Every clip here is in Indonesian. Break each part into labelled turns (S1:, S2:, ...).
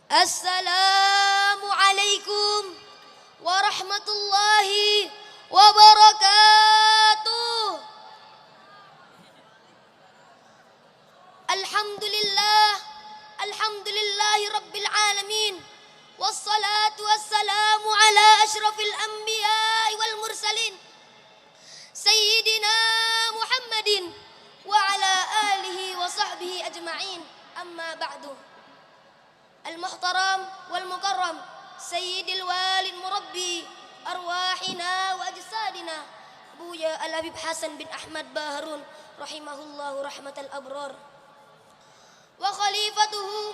S1: Assalamualaikum warahmatullahi wabarakatuh. Alhamdulillah, alhamdulillahi rabbil alamin. Wassalatu wassalamu ala ashrafil anbiya'i wal mursalin Sayyidina Muhammadin wa ala alihi wa sahbihi ajma'in. Amma ba'du. Al-muhtaram wal mukarram Sayyidil walid murabbi arwahina wa ajsadina Buya Al-Habib Hasan bin Ahmad Baharun rahimahullahu rahmatal abrar wa khalifatuhu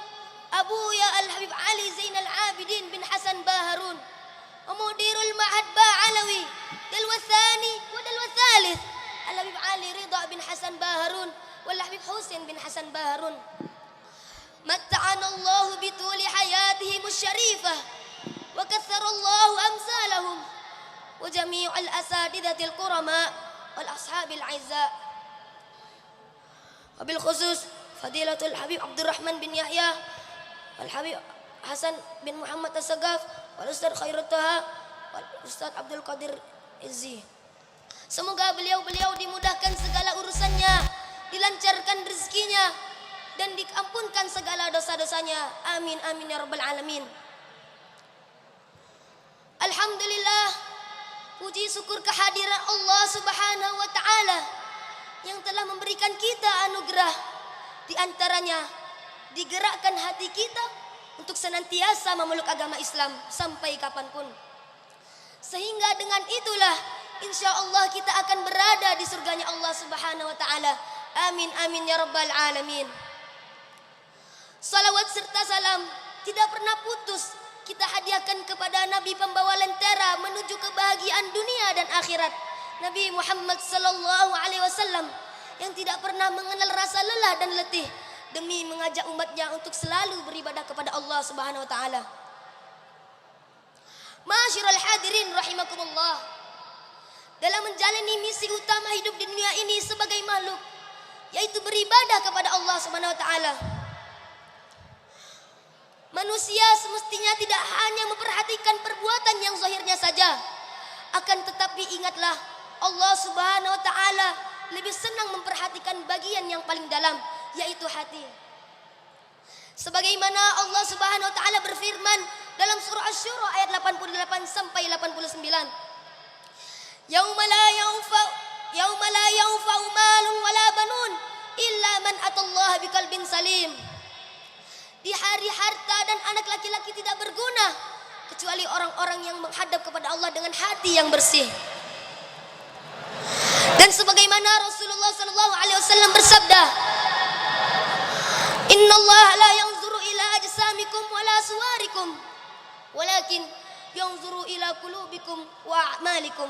S1: Abuya Al-Habib Ali Zainal Abidin bin Hasan Baharun wa mudirul ma'had Ba'alawi dalwa tsani wa dalwa tsalits Al-Habib Ali Ridha bin Hasan Baharun wal Habib Husain bin Hasan Baharun. Matta'ana Allah bituli hayatihim syarifah wa kathara Allah amsalahum wa jami'al asadidatil qurama wal ashabil aizza wa bil khusus Fadilatul Habib Abdurrahman bin Yahya wal Habib Hasan bin Muhammad As-Sagaf wal Ustaz Khairut Taha wal Ustaz Abdul Qadir Izzi. Semoga beliau-beliau dimudahkan segala urusannya, dilancarkan rezekinya, dan diampunkan segala dosa-dosanya. Amin amin ya rabbal alamin. Alhamdulillah, puji syukur kehadiran Allah Subhanahu wa taala yang telah memberikan kita anugerah, di antaranya digerakkan hati kita untuk senantiasa memeluk agama Islam sampai kapanpun. Sehingga dengan itulah insya Allah kita akan berada di surganya Allah Subhanahu wa taala. Amin amin ya rabbal alamin. Salawat serta salam tidak pernah putus kita hadiahkan kepada Nabi pembawa lentera menuju kebahagiaan dunia dan akhirat, Nabi Muhammad sallallahu alaihi wasallam, yang tidak pernah mengenal rasa lelah dan letih demi mengajak umatnya untuk selalu beribadah kepada Allah Subhanahu wa taala. Ma'asyiral hadirin rahimakumullah. Dalam menjalani misi utama hidup di dunia ini sebagai makhluk, yaitu beribadah kepada Allah Subhanahu wa taala, manusia semestinya tidak hanya memperhatikan perbuatan yang zahirnya saja, akan tetapi ingatlah Allah Subhanahu wa taala lebih senang memperhatikan bagian yang paling dalam, yaitu hati. Sebagaimana Allah Subhanahu wa taala berfirman dalam surah Asy-Syura ayat 88 sampai 89. Yauma la yanfa'u malun wala banun illa man atallaha biqalbin salim. Di hari harta dan anak laki-laki tidak berguna kecuali orang-orang yang menghadap kepada Allah dengan hati yang bersih. Dan sebagaimana Rasulullah SAW bersabda, Innallaha la yanzuru ila ajsamikum wala suwarikum, walakin yanzuru ila qulubikum wa a'malikum.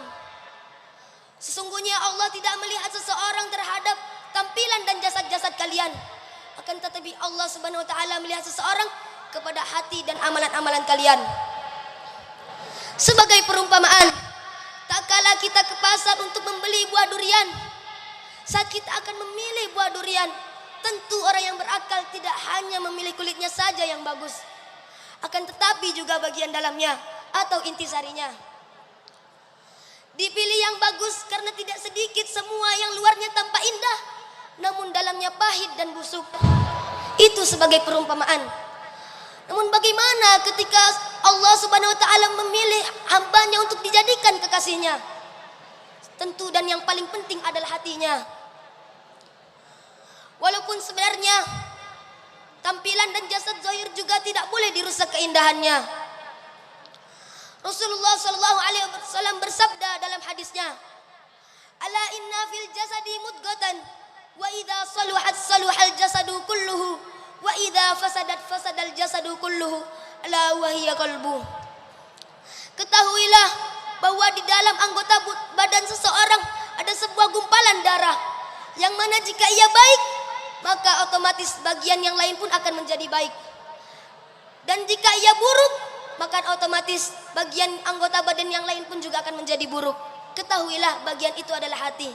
S1: Sesungguhnya Allah tidak melihat seseorang terhadap tampilan dan jasad-jasad kalian, akan tetapi Allah Subhanahu wa taala melihat seseorang kepada hati dan amalan-amalan kalian. Sebagai perumpamaan, tak kala kita ke pasar untuk membeli buah durian, saat kita akan memilih buah durian, tentu orang yang berakal tidak hanya memilih kulitnya saja yang bagus, akan tetapi juga bagian dalamnya atau intisarinya. Dipilih yang bagus karena tidak sedikit semua yang luarnya tampak indah, namun dalamnya pahit dan busuk. Itu sebagai perumpamaan. Namun bagaimana ketika Allah Subhanahu wa taala memilih hambanya untuk dijadikan kekasihnya? Tentu dan yang paling penting adalah hatinya. Walaupun sebenarnya tampilan dan jasad zahir juga tidak boleh dirusak keindahannya. Rasulullah sallallahu alaihi wasallam bersabda dalam hadisnya, "Ala inna fil jasadi mudghatan wa idza saluhat saluhal jasadu kulluhu wa idza fasadat fasadal jasadu kulluhu ala wa hiya qalbu." Ketahuilah bahwa di dalam anggota badan seseorang ada sebuah gumpalan darah yang mana jika ia baik maka otomatis bagian yang lain pun akan menjadi baik, dan jika ia buruk maka otomatis bagian anggota badan yang lain pun juga akan menjadi buruk. Ketahuilah bagian itu adalah hati.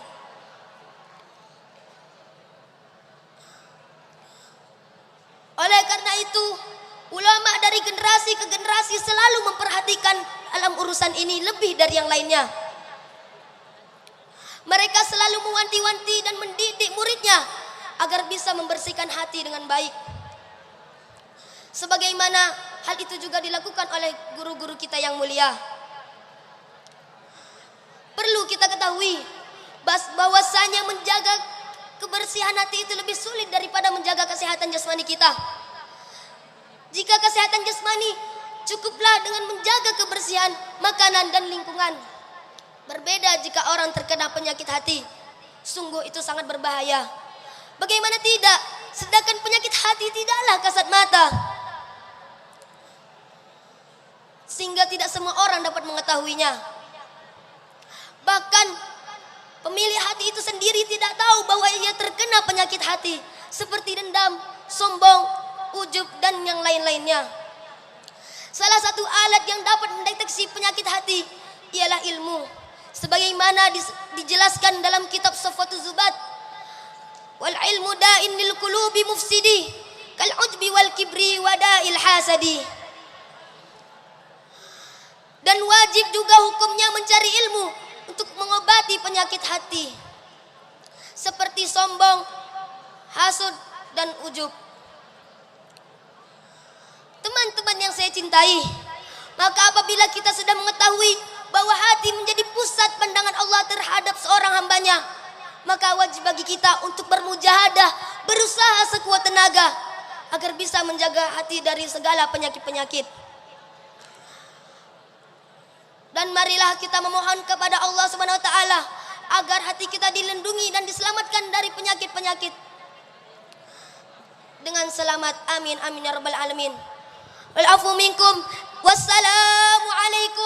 S1: Oleh karena itu Ulama dari generasi ke generasi selalu memperhatikan dalam urusan ini lebih dari yang lainnya. Mereka selalu mewanti-wanti dan mendidik muridnya agar bisa membersihkan hati dengan baik. Sebagaimana hal itu juga dilakukan oleh guru-guru kita yang mulia. Perlu kita ketahui bahwasanya menjaga kebersihan hati itu lebih sulit daripada menjaga kesehatan jasmani kita. Jika kesehatan jasmani cukuplah dengan menjaga kebersihan makanan dan lingkungan. Berbeda jika orang terkena penyakit hati. Sungguh itu sangat berbahaya. Bagaimana tidak? Sedangkan penyakit hati tidaklah kasat mata. Sehingga tidak semua orang dapat mengetahuinya. Bahkan pemilik hati itu sendiri tidak tahu bahwa ia terkena penyakit hati. Seperti dendam, sombong, ujub dan yang lain-lainnya. Salah satu alat yang dapat mendeteksi penyakit hati ialah ilmu. Sebagaimana dijelaskan dalam kitab Safatul Zubat, wal ilmu da'in lil qulubi mufsidi kal ujbi wal kibri wada'il hasadi. Dan wajib juga hukumnya mencari ilmu untuk mengobati penyakit hati seperti sombong, hasud dan ujub. Teman-teman yang saya cintai, maka apabila kita sudah mengetahui bahwa hati menjadi pusat pandangan Allah terhadap seorang hambanya, maka wajib bagi kita untuk bermujahadah, berusaha sekuat tenaga agar bisa menjaga hati dari segala penyakit-penyakit. Dan marilah kita memohon kepada Allah Subhanahu wa taala agar hati kita dilindungi dan diselamatkan dari penyakit-penyakit dengan selamat. Amin amin ya rabbal alamin. Wal afu minkum. Wassalamu alaikum